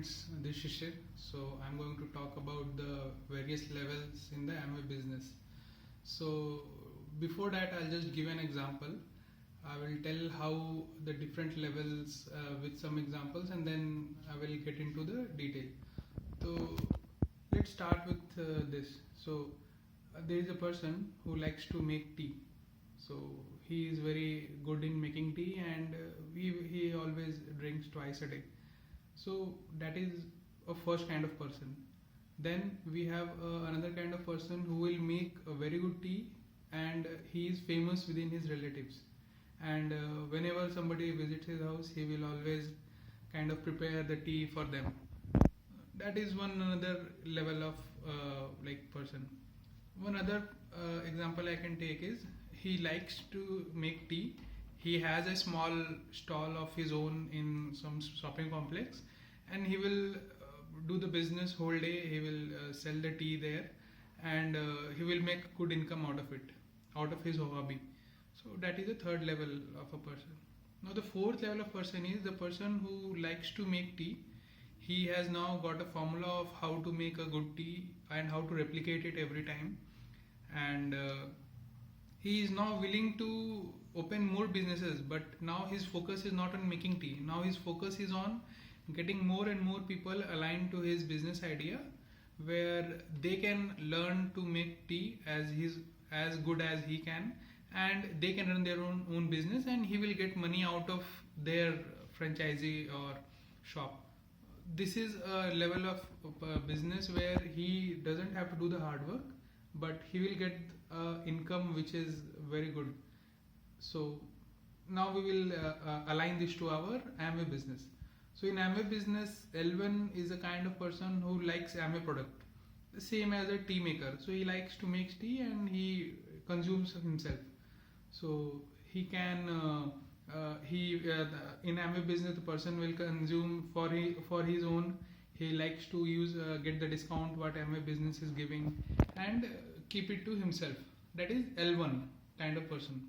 friends, this is Shishir. So I'm going to talk about the various levels in the Amway business. So before that, I'll just give an example. I will tell how the different levels with some examples, and then I will get into the detail. So let's start with this. So there is a person who likes to make tea. So he is very good in making tea, and he always drinks twice a day. So that is a first kind of person. Then we have another kind of person who will make a very good tea, and he is famous within his relatives. And whenever somebody visits his house, he will always kind of prepare the tea for them. That is one another level of like person. One other example I can take is he likes to make tea. He has a small stall of his own in some shopping complex, and he will do the business whole day. He will sell the tea there, and he will make good income out of it, out of his hobby. So that is the third level of a person. Now the fourth level of person is the person who likes to make tea. He has now got a formula of how to make a good tea and how to replicate it every time, and he is now willing to open more businesses, but now his focus is not on making tea. Now his focus is on getting more and more people aligned to his business idea, where they can learn to make tea as good as he can, and they can run their own business, and he will get money out of their franchisee or shop. This is a level of business where he doesn't have to do the hard work, but he will get income which is very good. So now we will align this to our Amway business. So in Amway business, L1 is a kind of person who likes Amway product, the same as a tea maker. So he likes to make tea and he consumes himself. So he can in Amway business, the person will consume for his own. He likes to use get the discount what Amway business is giving, and keep it to himself. That is L1 kind of person.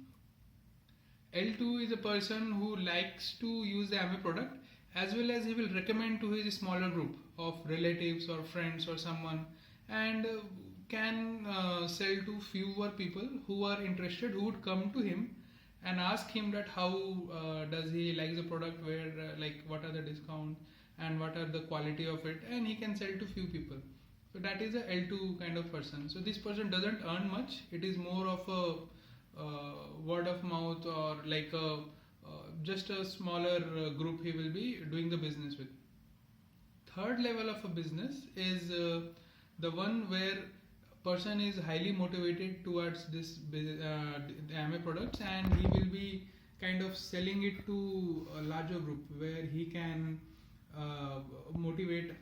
L2 is a person who likes to use the Amway product, as well as he will recommend to his smaller group of relatives or friends or someone, and can sell to fewer people who are interested, who would come to him and ask him that how does he like the product, where like what are the discounts and what are the quality of it, and he can sell to few people. So that is a L2 kind of person. So this person doesn't earn much. It is more of a word of mouth, or like a just a smaller group he will be doing the business with. Third level of a business is the one where person is highly motivated towards this Amway products, and he will be kind of selling it to a larger group, where he can motivate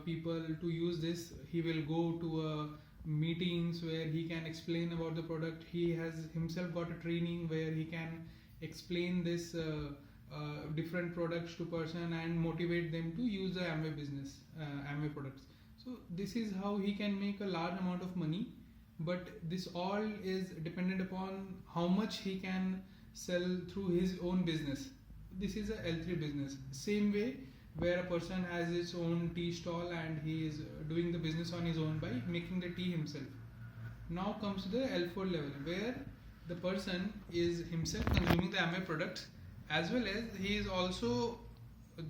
people to use this. He will go to meetings where he can explain about the product. He has himself got a training where he can explain this different products to person and motivate them to use the Amway business, Amway products. So this is how he can make a large amount of money, but this all is dependent upon how much he can sell through his own business. This is a L3 business. Same way, where a person has his own tea stall and he is doing the business on his own by making the tea himself. Now comes the L4 level, where the person is himself consuming the Amway products, as well as he is also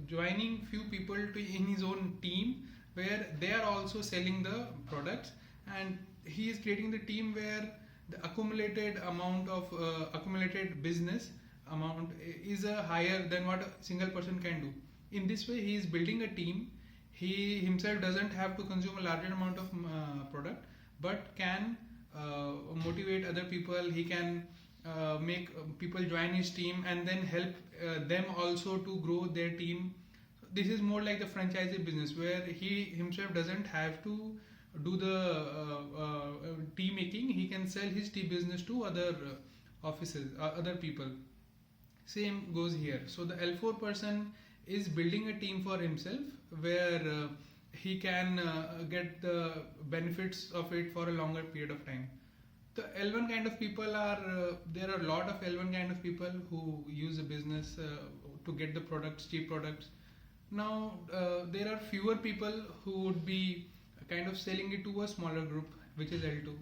joining few people in his own team, where they are also selling the products, and he is creating the team where the accumulated amount of accumulated business amount is higher than what a single person can do. In this way, he is building a team. He himself doesn't have to consume a larger amount of product, but can motivate other people. He can make people join his team, and then help them also to grow their team. This is more like the franchisee business, where he himself doesn't have to do the tea making. He can sell his tea business to other offices, other people. Same goes here. So the L4 person is building a team for himself, where he can get the benefits of it for a longer period of time. The L1 kind of people are there are a lot of L1 kind of people who use a business to get the products, cheap products. Now, there are fewer people who would be kind of selling it to a smaller group, which is L2.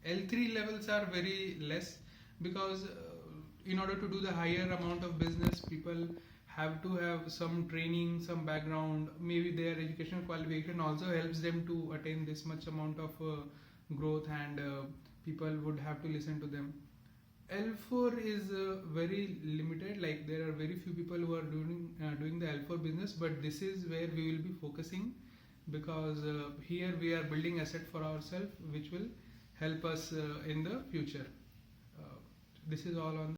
L3 levels are very less because in order to do the higher amount of business, people have to have some training, some background, maybe their educational qualification also helps them to attain this much amount of growth, and people would have to listen to them. L4 is very limited, like there are very few people who are doing the L4 business, but this is where we will be focusing because here we are building asset for ourselves which will help us in the future. This is all on